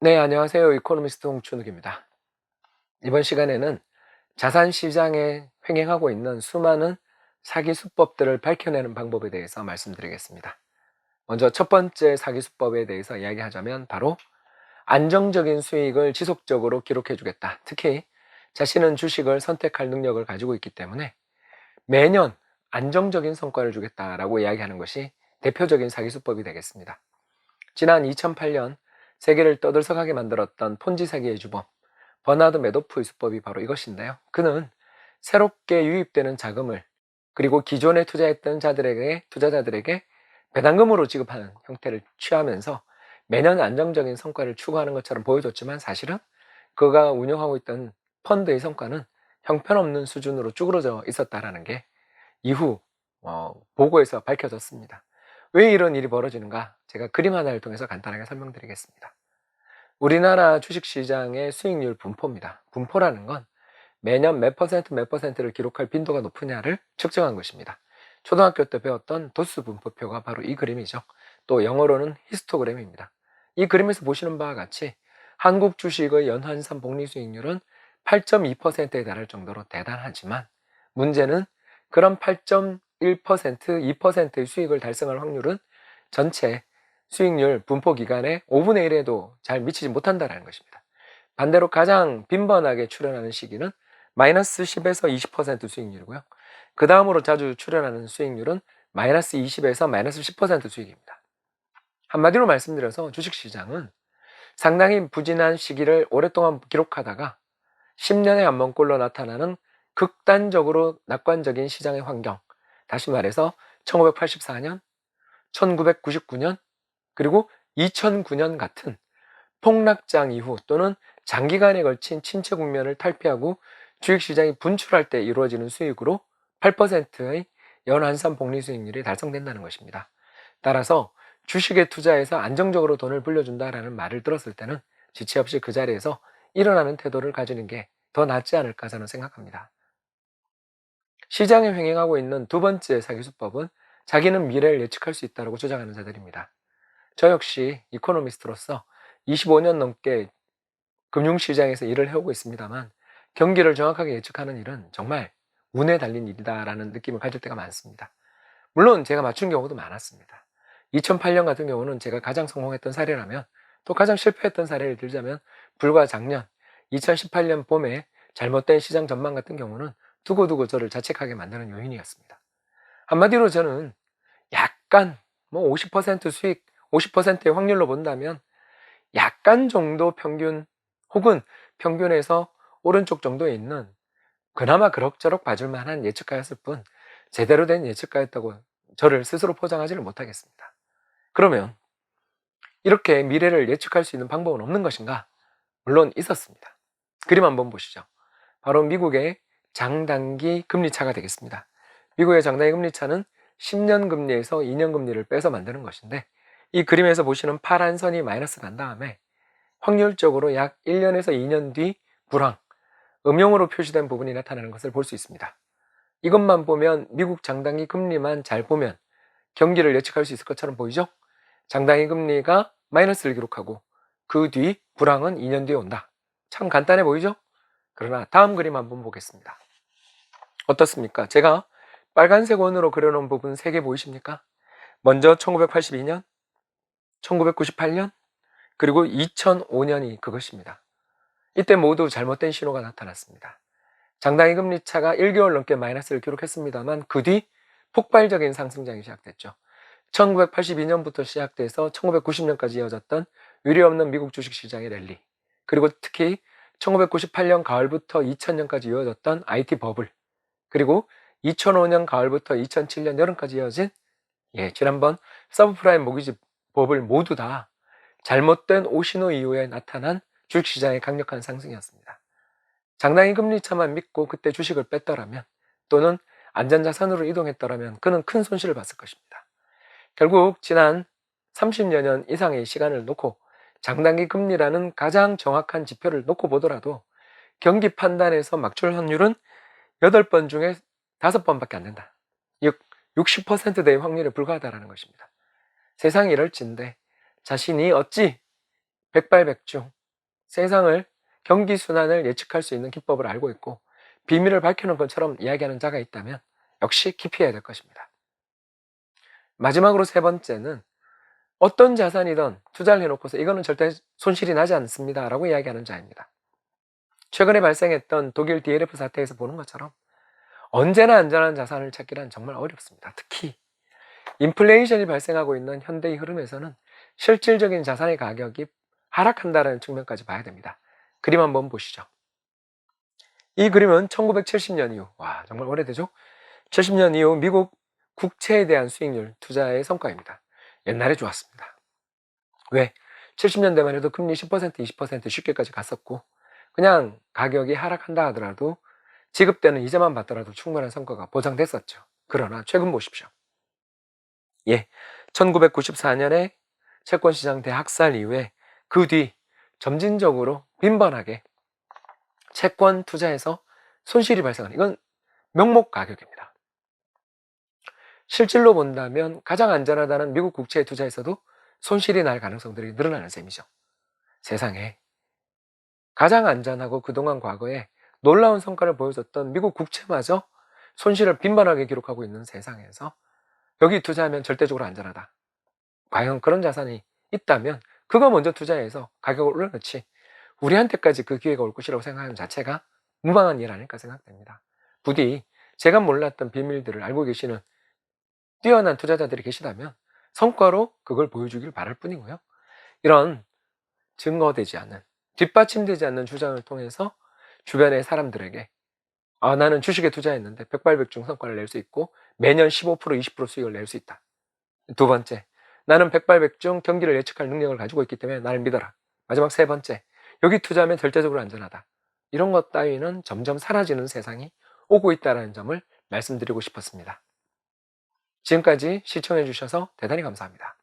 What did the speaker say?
네, 안녕하세요. 이코노미스트 홍춘욱입니다. 이번 시간에는 자산 시장에 횡행하고 있는 수많은 사기 수법들을 밝혀내는 방법에 대해서 말씀드리겠습니다. 먼저 첫 번째 사기 수법에 대해서 이야기하자면 바로 안정적인 수익을 지속적으로 기록해 주겠다. 특히 자신은 주식을 선택할 능력을 가지고 있기 때문에 매년 안정적인 성과를 주겠다라고 이야기하는 것이 대표적인 사기 수법이 되겠습니다. 지난 2008년 세계를 떠들썩하게 만들었던 폰지 사기의 주범 버나드 메도프의 수법이 바로 이것인데요. 그는 새롭게 유입되는 자금을 그리고 기존에 투자했던 투자자들에게 배당금으로 지급하는 형태를 취하면서 매년 안정적인 성과를 추구하는 것처럼 보여줬지만 사실은 그가 운영하고 있던 펀드의 성과는 형편없는 수준으로 쭈그러져 있었다라는 게 이후 보고에서 밝혀졌습니다. 왜 이런 일이 벌어지는가? 제가 그림 하나를 통해서 간단하게 설명드리겠습니다. 우리나라 주식시장의 수익률 분포입니다. 분포라는 건 매년 몇 퍼센트를 기록할 빈도가 높으냐를 측정한 것입니다. 초등학교 때 배웠던 도수 분포표가 바로 이 그림이죠. 또 영어로는 히스토그램입니다. 이 그림에서 보시는 바와 같이 한국 주식의 연환산 복리 수익률은 8.2%에 달할 정도로 대단하지만 문제는 그런 8.1%, 2%의 수익을 달성할 확률은 전체 수익률 분포 기간의 5분의 1에도 잘 미치지 못한다는 것입니다. 반대로 가장 빈번하게 출현하는 시기는 마이너스 10에서 20% 수익률이고요. 그 다음으로 자주 출현하는 수익률은 마이너스 20에서 마이너스 10% 수익입니다. 한마디로 말씀드려서 주식시장은 상당히 부진한 시기를 오랫동안 기록하다가 10년에 한 번꼴로 나타나는 극단적으로 낙관적인 시장의 환경, 다시 말해서 1984년, 1999년, 그리고 2009년 같은 폭락장 이후 또는 장기간에 걸친 침체 국면을 탈피하고 주식시장이 분출할 때 이루어지는 수익으로 8%의 연환산 복리 수익률이 달성된다는 것입니다. 따라서 주식에 투자해서 안정적으로 돈을 불려준다라는 말을 들었을 때는 지체 없이 그 자리에서 일어나는 태도를 가지는 게 더 낫지 않을까 저는 생각합니다. 시장에 횡행하고 있는 두 번째 사기 수법은 자기는 미래를 예측할 수 있다고 주장하는 자들입니다. 저 역시 이코노미스트로서 25년 넘게 금융시장에서 일을 해오고 있습니다만 경기를 정확하게 예측하는 일은 정말 운에 달린 일이다라는 느낌을 가질 때가 많습니다. 물론 제가 맞춘 경우도 많았습니다. 2008년 같은 경우는 제가 가장 성공했던 사례라면 또 가장 실패했던 사례를 들자면 불과 작년 2018년 봄에 잘못된 시장 전망 같은 경우는 두고두고 저를 자책하게 만드는 요인이었습니다. 한마디로 저는 약간 50% 수익, 50%의 확률로 본다면 약간 정도 평균 혹은 평균에서 오른쪽 정도에 있는 그나마 그럭저럭 봐줄 만한 예측가였을 뿐 제대로 된 예측가였다고 저를 스스로 포장하지를 못하겠습니다. 그러면 이렇게 미래를 예측할 수 있는 방법은 없는 것인가? 물론 있었습니다. 그림 한번 보시죠. 바로 미국의 장단기 금리차가 되겠습니다. 미국의 장단기 금리차는 10년 금리에서 2년 금리를 빼서 만드는 것인데 이 그림에서 보시는 파란 선이 마이너스 간 다음에 확률적으로 약 1년에서 2년 뒤 불황, 음용으로 표시된 부분이 나타나는 것을 볼 수 있습니다. 이것만 보면 미국 장단기 금리만 잘 보면 경기를 예측할 수 있을 것처럼 보이죠? 장단기 금리가 마이너스를 기록하고 그 뒤 불황은 2년 뒤에 온다. 참 간단해 보이죠? 그러나 다음 그림 한번 보겠습니다. 어떻습니까? 제가 빨간색 원으로 그려놓은 부분 3개 보이십니까? 먼저 1982년, 1998년, 그리고 2005년이 그것입니다. 이때 모두 잘못된 신호가 나타났습니다. 장단기 금리 차가 1개월 넘게 마이너스를 기록했습니다만 그 뒤 폭발적인 상승장이 시작됐죠. 1982년부터 시작돼서 1990년까지 이어졌던 유례없는 미국 주식시장의 랠리, 그리고 특히 1998년 가을부터 2000년까지 이어졌던 IT 버블, 그리고 2005년 가을부터 2007년 여름까지 이어진 지난번 서브프라임 모기지 버블 모두 다 잘못된 오신호 이후에 나타난 주식시장의 강력한 상승이었습니다. 장단기 금리차만 믿고 그때 주식을 뺐더라면 또는 안전자산으로 이동했더라면 그는 큰 손실을 봤을 것입니다. 결국 지난 30여 년 이상의 시간을 놓고 장단기 금리라는 가장 정확한 지표를 놓고 보더라도 경기 판단에서 막출 확률은 8번 중에 5번밖에 안 된다. 즉 60%대의 확률에 불과하다는 것입니다. 세상이 이럴진데 자신이 어찌 백발백중 세상을 경기순환을 예측할 수 있는 기법을 알고 있고 비밀을 밝혀놓은 것처럼 이야기하는 자가 있다면 역시 기피해야 될 것입니다. 마지막으로 세 번째는 어떤 자산이든 투자를 해놓고서 이거는 절대 손실이 나지 않습니다 라고 이야기하는 자입니다. 최근에 발생했던 독일 DLF 사태에서 보는 것처럼 언제나 안전한 자산을 찾기란 정말 어렵습니다. 특히 인플레이션이 발생하고 있는 현대의 흐름에서는 실질적인 자산의 가격이 하락한다는 측면까지 봐야 됩니다. 그림 한번 보시죠. 이 그림은 1970년 이후, 정말 오래되죠? 70년 이후 미국 국채에 대한 수익률 투자의 성과입니다. 옛날에 좋았습니다. 왜? 70년대만 해도 금리 10%, 20% 쉽게까지 갔었고 그냥 가격이 하락한다 하더라도 지급되는 이자만 받더라도 충분한 성과가 보장됐었죠. 그러나 최근 보십시오. 1994년에 채권시장 대학살 이후에 그 뒤 점진적으로 빈번하게 채권 투자에서 손실이 발생하는, 이건 명목 가격입니다. 실질로 본다면 가장 안전하다는 미국 국채에 투자에서도 손실이 날 가능성들이 늘어나는 셈이죠. 세상에 가장 안전하고 그동안 과거에 놀라운 성과를 보여줬던 미국 국채마저 손실을 빈번하게 기록하고 있는 세상에서 여기 투자하면 절대적으로 안전하다. 과연 그런 자산이 있다면 그거 먼저 투자해서 가격을 올려놓지 우리한테까지 그 기회가 올 것이라고 생각하는 자체가 무방한 일 아닐까 생각됩니다. 부디 제가 몰랐던 비밀들을 알고 계시는 뛰어난 투자자들이 계시다면 성과로 그걸 보여주길 바랄 뿐이고요. 이런 증거되지 않는, 뒷받침되지 않는 주장을 통해서 주변의 사람들에게 나는 주식에 투자했는데 백발백중 성과를 낼 수 있고 매년 15%, 20% 수익을 낼 수 있다. 두 번째, 나는 백발백중 경기를 예측할 능력을 가지고 있기 때문에 나를 믿어라. 마지막 세 번째, 여기 투자하면 절대적으로 안전하다. 이런 것 따위는 점점 사라지는 세상이 오고 있다는 점을 말씀드리고 싶었습니다. 지금까지 시청해 주셔서 대단히 감사합니다.